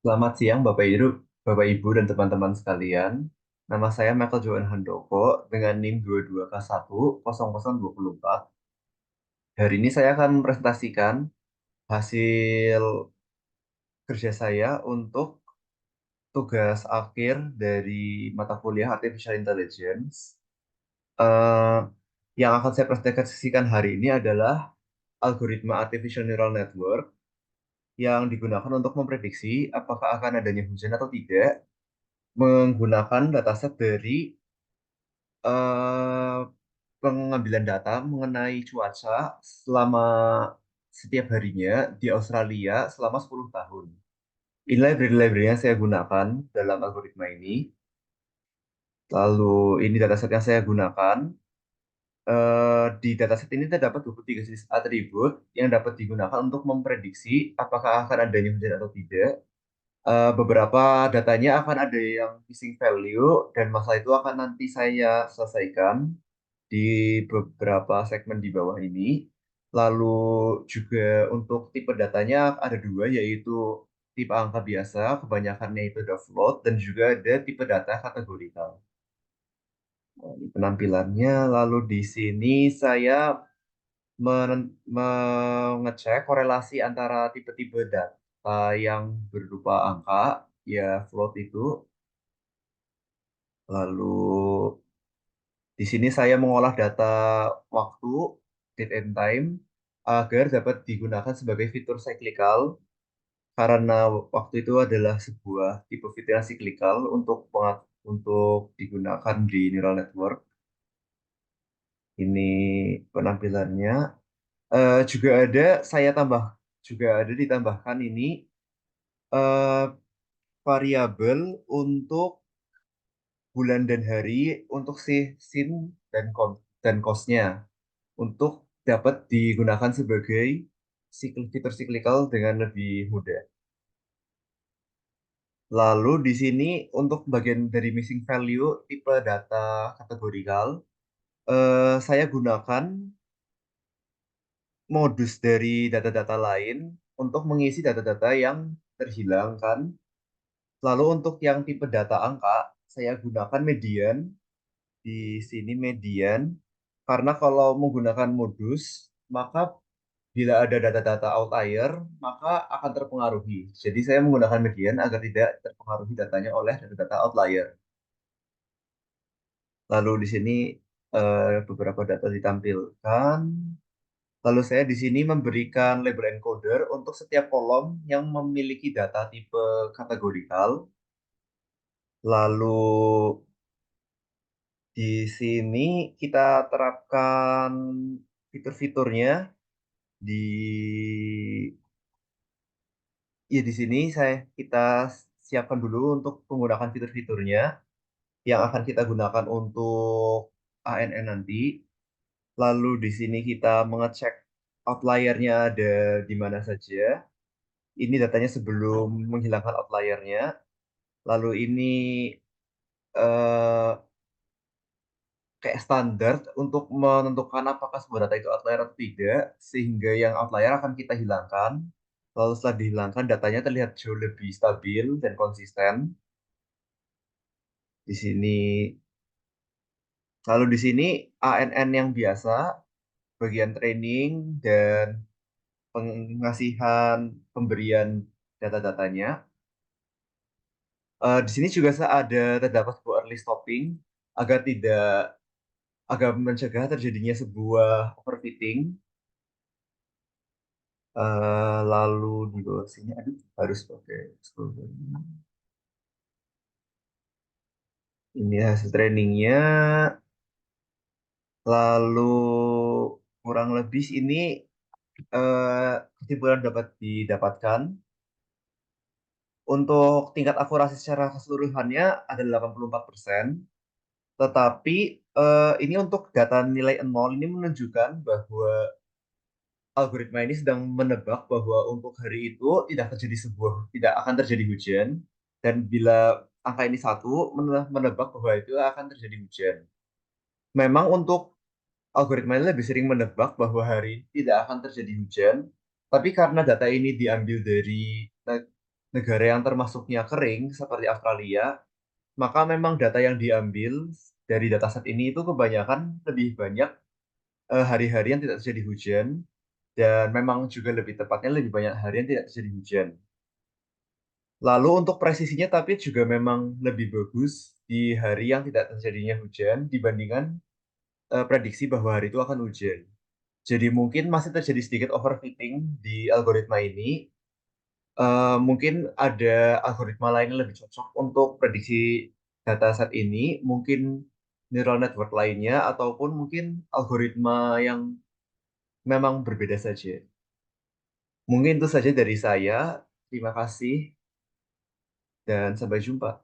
Selamat siang Bapak Ibu dan teman-teman sekalian. Nama saya Michael Johan Handoko dengan NIM 22K10024. Hari ini saya akan mempresentasikan hasil kerja saya untuk tugas akhir dari mata kuliah Artificial Intelligence. Eh, yang akan saya presentasikan hari ini adalah algoritma Artificial Neural Network yang digunakan untuk memprediksi apakah akan adanya hujan atau tidak menggunakan dataset dari eh, pengambilan data mengenai cuaca selama setiap harinya di Australia selama 10 tahun. Ini library-library yang saya gunakan dalam algoritma ini. Lalu ini dataset yang saya gunakan. Di dataset ini terdapat 23 jenis atribut yang dapat digunakan untuk memprediksi apakah akan adanya hujan atau tidak. Beberapa datanya akan ada yang missing value dan masalah itu akan nanti saya selesaikan di beberapa segmen di bawah ini. Lalu juga untuk tipe datanya ada dua, yaitu tipe angka biasa, kebanyakannya itu ada float, dan juga ada tipe data kategorikal. Nah, ini penampilannya, lalu di sini saya mengecek korelasi antara tipe-tipe data yang berupa angka, ya float itu, lalu di sini saya mengolah data waktu, date and time, agar dapat digunakan sebagai fitur cyclical, karena waktu itu adalah sebuah tipe fitur yang cyclical untuk digunakan di neural network. Ini penampilannya. Juga ada saya tambah juga ada ditambahkan ini eh, variabel untuk bulan dan hari untuk si sin dan cosnya untuk dapat digunakan sebagai fitur cyclical dengan lebih mudah. Lalu di sini untuk bagian dari missing value tipe data kategorikal, saya gunakan modus dari data-data lain untuk mengisi data-data yang terhilang kan. Lalu untuk yang tipe data angka, saya gunakan median. Di sini median, karena kalau menggunakan modus, maka bila ada data-data outlier, maka akan terpengaruhi. Jadi saya menggunakan median agar tidak terpengaruhi datanya oleh data-data outlier. Lalu di sini beberapa data ditampilkan. Lalu saya di sini memberikan label encoder untuk setiap kolom yang memiliki data tipe kategorikal. Lalu di sini kita terapkan fitur-fiturnya di di sini kita siapkan dulu untuk menggunakan fitur-fiturnya yang akan kita gunakan untuk ANN nanti. Lalu di sini kita mengecek outliernya ada di mana saja. Ini datanya sebelum menghilangkan outliernya. Lalu ini eh, kayak standar untuk menentukan apakah sebuah data itu outlier atau tidak, sehingga yang outlier akan kita hilangkan. Lalu setelah dihilangkan, datanya terlihat jauh lebih stabil dan konsisten. Di sini, lalu di sini ANN yang biasa, bagian training dan pengasihan pemberian data-datanya. Di sini juga ada terdapat sebuah early stopping agar tidak agar mencegah terjadinya sebuah overfitting. Lalu di bawah sini, aduh, harus pakai scroll down. Ini hasil trainingnya. Lalu kurang lebih ini kesimpulan dapat didapatkan. Untuk tingkat akurasi secara keseluruhannya ada 84%. Tetapi ini untuk data nilai nol ini menunjukkan bahwa algoritma ini sedang menebak bahwa untuk hari itu tidak akan terjadi hujan, dan bila angka ini satu menebak bahwa itu akan terjadi hujan. Memang untuk algoritma ini lebih sering menebak bahwa hari ini tidak akan terjadi hujan, tapi karena data ini diambil dari negara yang termasuknya kering seperti Australia, maka memang data yang diambil dari dataset ini itu kebanyakan lebih banyak hari-hari yang tidak terjadi hujan, dan memang juga lebih tepatnya lebih banyak hari yang tidak terjadi hujan. Lalu untuk presisinya tapi juga memang lebih bagus di hari yang tidak terjadinya hujan dibandingkan prediksi bahwa hari itu akan hujan. Jadi mungkin masih terjadi sedikit overfitting di algoritma ini. Mungkin ada algoritma lain yang lebih cocok untuk prediksi dataset ini, mungkin neural network lainnya, ataupun mungkin algoritma yang memang berbeda saja. Mungkin itu saja dari saya. Terima kasih dan sampai jumpa.